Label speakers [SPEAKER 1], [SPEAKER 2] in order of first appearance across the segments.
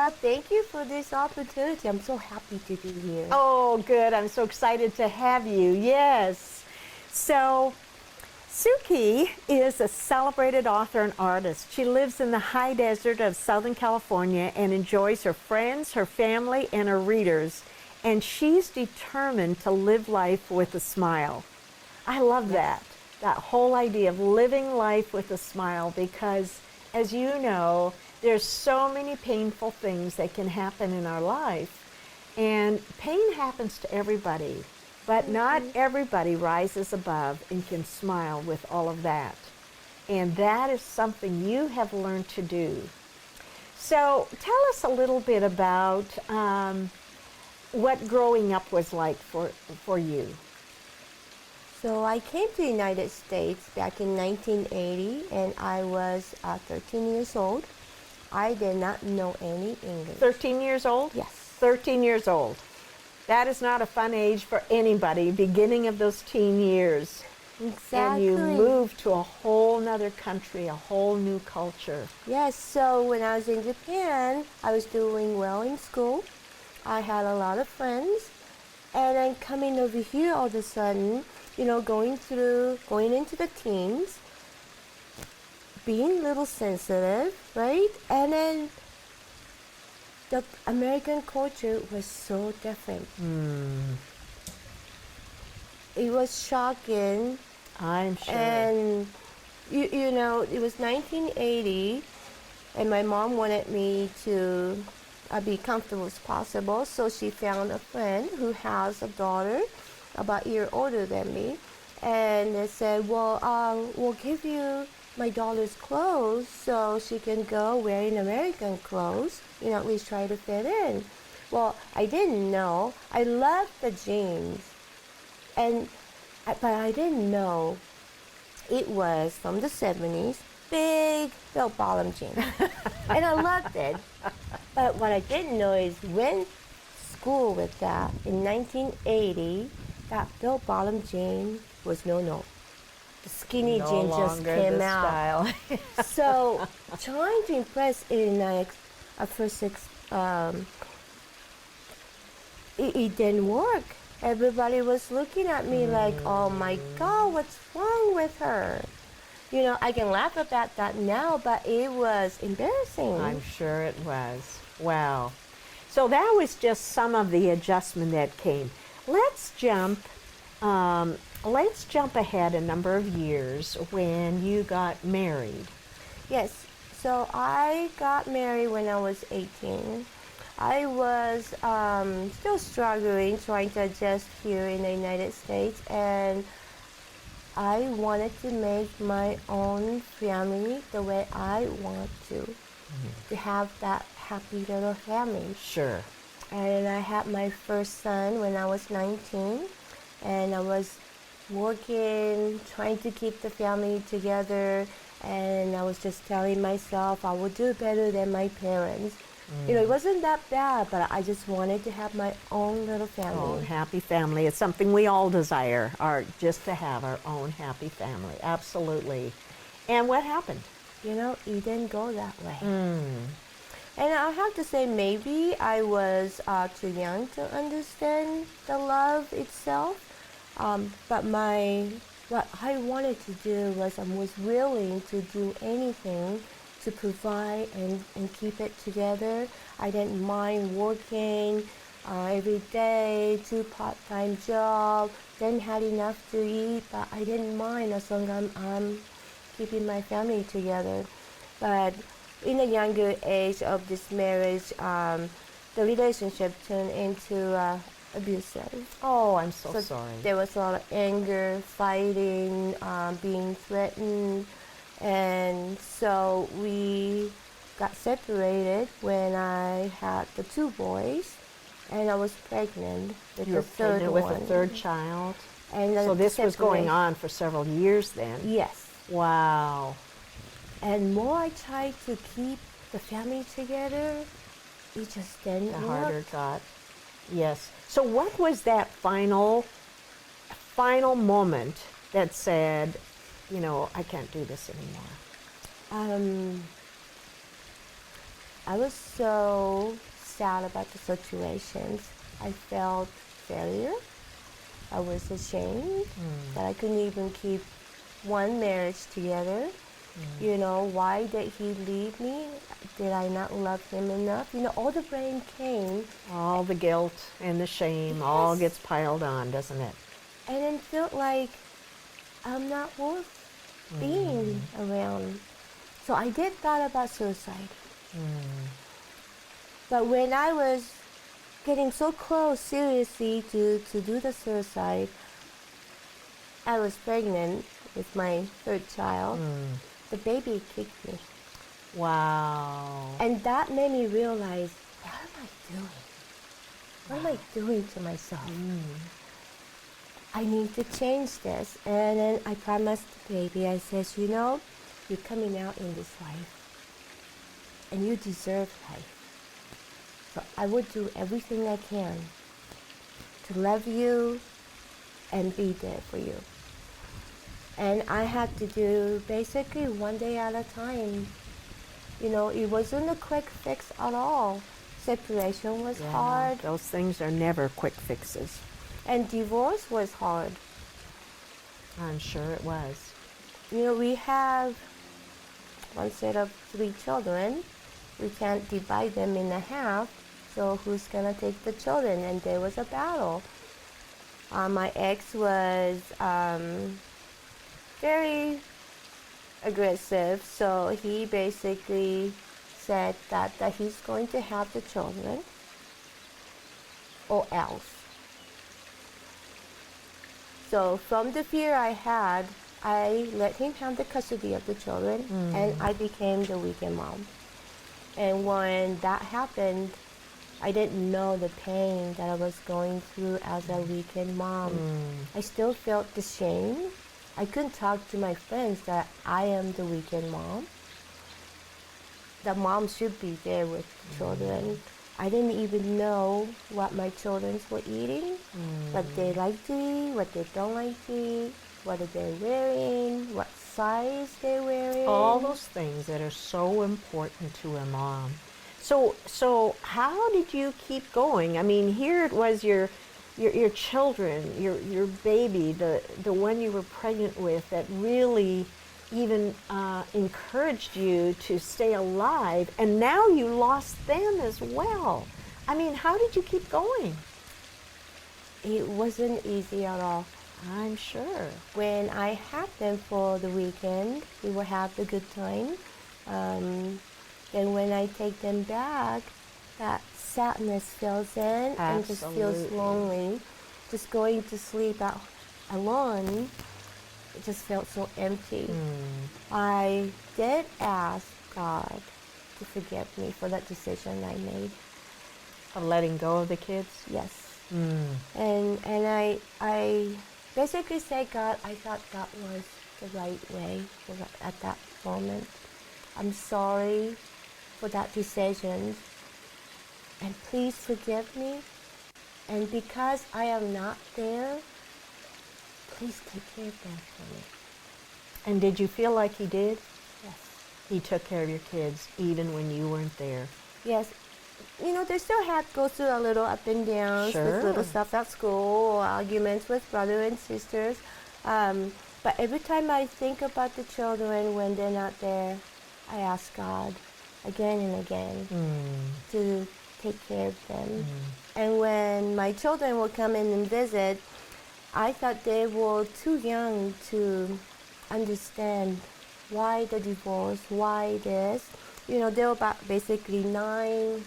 [SPEAKER 1] Thank you for this opportunity. I'm so happy to be here.
[SPEAKER 2] Oh, good. I'm so excited to have you. Yes. So, Suki is a celebrated author and artist. She lives in the high desert of Southern California and enjoys her friends, her family, and her readers. And she's determined to live life with a smile. I love that whole idea of living life with a smile, because as you know, there's so many painful things that can happen in our life. And pain happens to everybody, but not everybody rises above and can smile with all of that. And that is something you have learned to do. So tell us a little bit about what growing up was like for you.
[SPEAKER 1] So I came to the United States back in 1980, and I was 13 years old. I did not know any English.
[SPEAKER 2] 13 years old?
[SPEAKER 1] Yes.
[SPEAKER 2] 13 years old. That is not a fun age for anybody, beginning of those teen years.
[SPEAKER 1] Exactly.
[SPEAKER 2] And you moved to a whole nother country, a whole new culture.
[SPEAKER 1] Yes, so when I was in Japan, I was doing well in school. I had a lot of friends. And then coming over here all of a sudden, going into the teens, being a little sensitive, right? And then the American culture was so different. It was shocking.
[SPEAKER 2] I'm sure.
[SPEAKER 1] And, it was 1980, and my mom wanted me to be comfortable as possible, so she found a friend who has a daughter about a year older than me, and they said, well, we'll give you my daughter's clothes so she can go wearing American clothes, at least try to fit in. Well, I didn't know. I loved the jeans, but I didn't know it was from the 70s, big bell-bottom jeans. And I loved it. But what I didn't know is when school with that in 1980, that bell-bottom jean was no. The skinny
[SPEAKER 2] no
[SPEAKER 1] jean just came out.
[SPEAKER 2] Style.
[SPEAKER 1] So trying to impress it it didn't work. Everybody was looking at me like, oh my God, what's wrong with her? I can laugh about that now, but it was embarrassing.
[SPEAKER 2] I'm sure it was. Wow. So that was just some of the adjustment that came. Let's jump ahead a number of years when you got married.
[SPEAKER 1] Yes. So I got married when I was 18. I was still struggling, trying to adjust here in the United States, and I wanted to make my own family the way I want to have that happy little family.
[SPEAKER 2] Sure.
[SPEAKER 1] And I had my first son when I was 19, and I was working, trying to keep the family together, and I was just telling myself I would do better than my parents. It wasn't that bad, but I just wanted to have my own little family.
[SPEAKER 2] Own happy family. It's something we all desire, just to have our own happy family. Absolutely. And what happened?
[SPEAKER 1] It didn't go that way. And I have to say, maybe I was too young to understand the love itself. But what I wanted to do was I was willing to do anything to provide and keep it together. I didn't mind working every day, 2 part-time jobs, didn't have enough to eat, but I didn't mind as long as I'm keeping my family together. But in a younger age of this marriage, the relationship turned into abusive.
[SPEAKER 2] Oh, I'm so sorry.
[SPEAKER 1] There was a lot of anger, fighting, being threatened. And so we got separated when I had the 2 boys, and I was pregnant with the third one.
[SPEAKER 2] With the third child.
[SPEAKER 1] And
[SPEAKER 2] so this was going on for several years then.
[SPEAKER 1] Yes.
[SPEAKER 2] Wow.
[SPEAKER 1] And more I tried to keep the family together, it just didn't work.
[SPEAKER 2] The harder it got. Yes. So what was that final moment that said, I can't do this anymore?
[SPEAKER 1] I was so sad about the situations. I felt failure. I was ashamed that I couldn't even keep one marriage together. You know, why did he leave me? Did I not love him enough? You know, all the blame came.
[SPEAKER 2] All the guilt and the shame all
[SPEAKER 1] Yes.
[SPEAKER 2] gets piled on, doesn't it?
[SPEAKER 1] And it felt like I'm not worth being around. So I did thought about suicide. But when I was getting so close seriously to do the suicide, I was pregnant with my third child. The baby kicked me.
[SPEAKER 2] Wow.
[SPEAKER 1] And that made me realize, what am I doing? What am I doing to myself? I need to change this. And then I promised the baby, I says, you know, you're coming out in this life. And you deserve life. So I would do everything I can to love you and be there for you. And I had to do basically one day at a time. You know, it wasn't a quick fix at all. Separation was hard,
[SPEAKER 2] Those things are never quick fixes.
[SPEAKER 1] and divorce was hard.
[SPEAKER 2] I'm sure it was.
[SPEAKER 1] You know, we have one set of 3 children. We can't divide them in half, so who's gonna take the children? And there was a battle. My ex was very aggressive, so he basically said that he's going to have the children or else. So from the fear I had, I let him have the custody of the children, and I became the weekend mom. And when that happened, I didn't know the pain that I was going through as a weekend mom. I still felt the shame. I couldn't talk to my friends that I am the weekend mom. The mom should be there with the children. I didn't even know what my children were eating, what they like to eat, what they don't like to eat, what they're wearing, what size they're wearing.
[SPEAKER 2] All those things that are so important to a mom. So how did you keep going? I mean, here it was your children, your baby, the one you were pregnant with that really even encouraged you to stay alive, and now you lost them as well. I mean, how did you keep going?
[SPEAKER 1] It wasn't easy at all.
[SPEAKER 2] I'm sure.
[SPEAKER 1] When I had them for the weekend, we would have a good time. Then when I take them back, that sadness fills in and just feels
[SPEAKER 2] Absolutely.
[SPEAKER 1] lonely. Just going to sleep out alone, it just felt so empty. I did ask God to forgive me for that decision I made.
[SPEAKER 2] Of letting go of the kids?
[SPEAKER 1] Yes. And I basically said, God, I thought that was the right way at that moment. I'm sorry for that decision, and please forgive me. And because I am not there, please take care of them for me.
[SPEAKER 2] And did you feel like he did?
[SPEAKER 1] Yes.
[SPEAKER 2] He took care of your kids even when you weren't there.
[SPEAKER 1] Yes. You know, they still had to go through a little up and downs with little
[SPEAKER 2] Sure.
[SPEAKER 1] stuff at school or arguments with brother and sisters. But every time I think about the children when they're not there, I ask God again and again to take care of them. And when my children would come in and visit, I thought they were too young to understand why the divorce, why this. You know, they were about basically 9,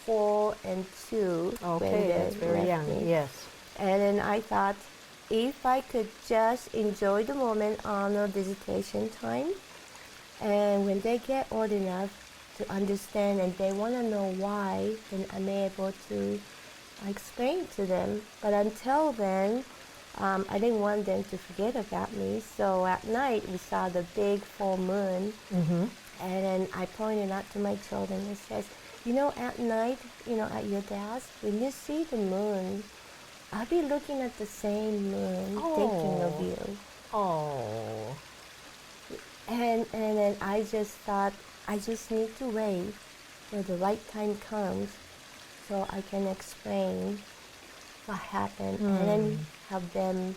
[SPEAKER 1] 4, and 2 when
[SPEAKER 2] Okay,
[SPEAKER 1] they
[SPEAKER 2] that's very
[SPEAKER 1] left
[SPEAKER 2] young,
[SPEAKER 1] me.
[SPEAKER 2] yes.
[SPEAKER 1] And then I thought, if I could just enjoy the moment on a visitation time, and when they get old enough to understand and they want to know why, then I'm able to explain to them. But until then, I didn't want them to forget about me. So at night, we saw the big full moon. And then I pointed out to my children and says, you know, at night, you know, at your desk, when you see the moon, I'll be looking at the same moon, thinking of you.
[SPEAKER 2] Oh.
[SPEAKER 1] And then I just thought, I just need to wait so the right time comes, so I can explain what happened and then help them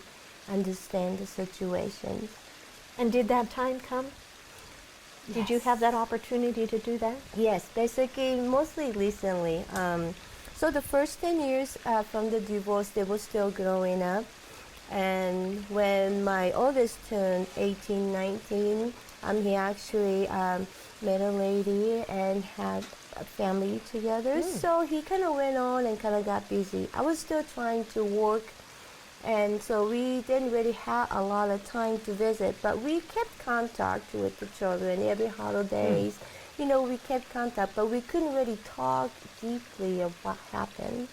[SPEAKER 1] understand the situation.
[SPEAKER 2] And did that time come? Did you have that opportunity to do that?
[SPEAKER 1] Yes, basically, mostly recently. So the first 10 years from the divorce, they were still growing up. And when my oldest turned 18, 19, he actually met a lady and had a family together. So he kind of went on and kind of got busy. I was still trying to work, and so we didn't really have a lot of time to visit, but we kept contact with the children every holidays. You know, we kept contact, but we couldn't really talk deeply of what happened.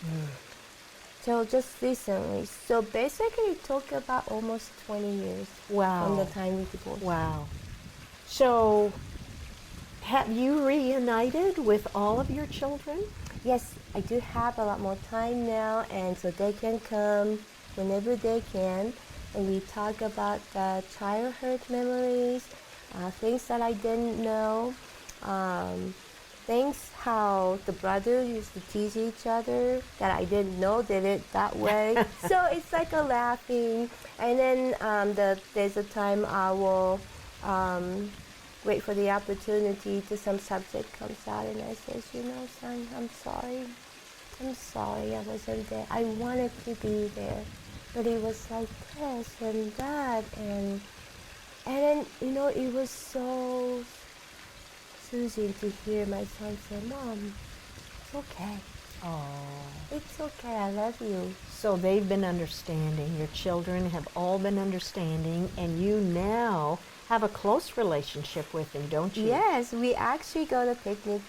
[SPEAKER 1] So just recently. So basically it took about almost 20 years from the time we divorced.
[SPEAKER 2] Wow. So have you reunited with all of your children?
[SPEAKER 1] Yes, I do have a lot more time now, and so they can come whenever they can, and we talk about the childhood memories, things that I didn't know, things how the brothers used to tease each other that I didn't know did it that way. So it's like a laughing, and then there's a time I will wait for the opportunity till some subject comes out, and I says, you know, son, I'm sorry I wasn't there. I wanted to be there, but it was like this and that, and then, you know, it was so soothing to hear my son say, Mom, it's okay.
[SPEAKER 2] Oh.
[SPEAKER 1] It's okay, I love you.
[SPEAKER 2] So they've been understanding. Your children have all been understanding, and you now have a close relationship with them, don't you?
[SPEAKER 1] Yes, we actually go to picnic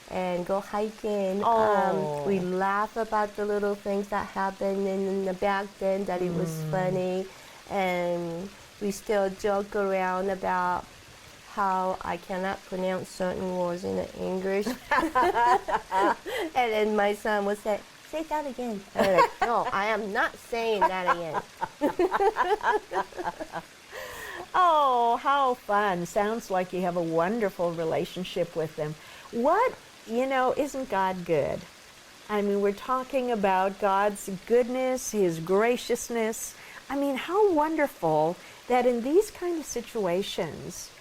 [SPEAKER 1] and go hiking.
[SPEAKER 2] Oh.
[SPEAKER 1] We laugh about the little things that happened in the back then that it was funny, and we still joke around about how I cannot pronounce certain words in English. And then my son would say that again. And I'm like, no, I am not saying that again.
[SPEAKER 2] Oh, how fun. Sounds like you have a wonderful relationship with them. Isn't God good? I mean, we're talking about God's goodness, His graciousness. I mean, how wonderful that in these kind of situations,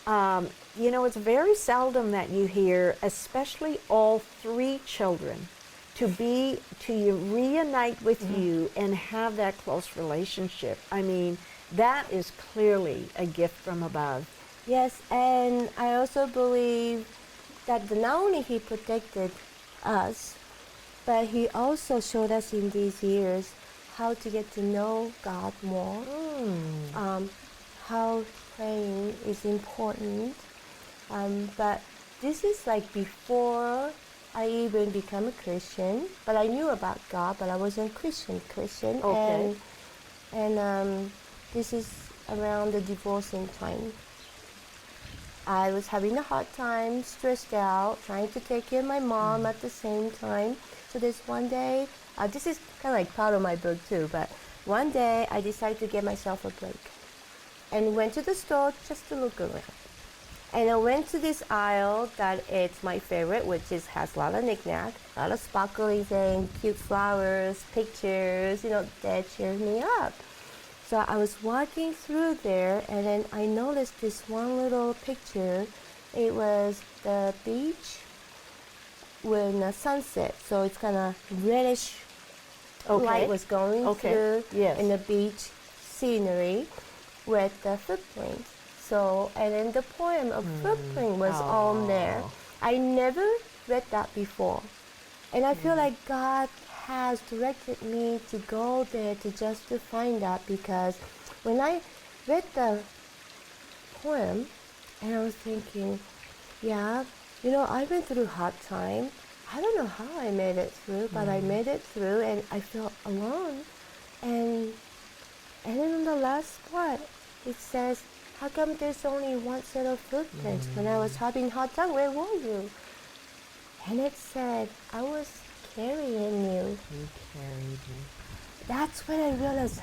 [SPEAKER 2] it's very seldom that you hear, especially all three children, to reunite with you and have that close relationship. I mean, that is clearly a gift from above.
[SPEAKER 1] Yes, and I also believe that not only He protected us, but He also showed us in these years how to get to know God more, how praying is important. But this is like before I even became a Christian, but I knew about God, but I wasn't Christian.
[SPEAKER 2] Okay.
[SPEAKER 1] And this is around the divorcing time. I was having a hard time, stressed out, trying to take care of my mom at the same time. So this one day, this is kind of like part of my book too, but one day I decided to give myself a break and went to the store just to look around. And I went to this aisle that it's my favorite, which has a lot of knickknack, a lot of sparkly things, cute flowers, pictures, that cheered me up. So I was walking through there, and then I noticed this one little picture. It was the beach when the sunset, so it's kind of reddish light was going through in the beach scenery with the footprints. So, and then the poem of footprint was on there. I never read that before. And I feel like God has directed me to go there to find that, because when I read the poem, and I was thinking, I went through a hard time. I don't know how I made it through, but I made it through, and I felt alone. And then in the last part, it says, how come there's only one set of footprints? When I was having a hard time, where were you? And it said, I was carrying you.
[SPEAKER 2] He carried you.
[SPEAKER 1] That's when I realized,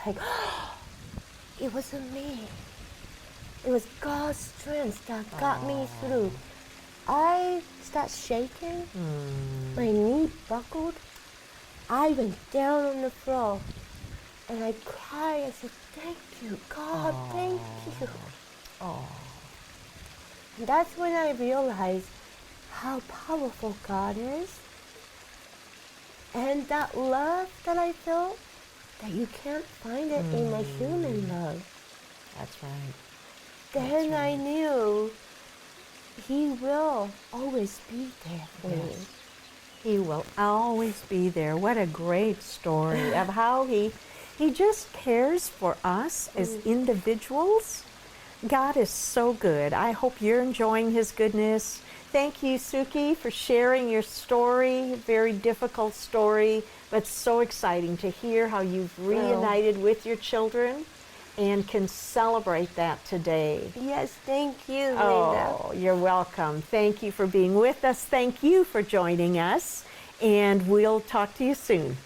[SPEAKER 1] it wasn't me. It was God's strength that got me through. I started shaking. My knee buckled. I went down on the floor and I cried. I said, thank you, God, thank you. And that's when I realized how powerful God is. And that love that I felt, that you can't find it in my human love.
[SPEAKER 2] That's right.
[SPEAKER 1] Then I knew He will always be there for me.
[SPEAKER 2] He will always be there. What a great story of how he just cares for us as individuals. God is so good. I hope you're enjoying His goodness. Thank you, Suki, for sharing your story. Very difficult story, but so exciting to hear how you've reunited with your children and can celebrate that today.
[SPEAKER 1] Yes, thank you, Linda.
[SPEAKER 2] Oh, you're welcome. Thank you for being with us. Thank you for joining us, and we'll talk to you soon.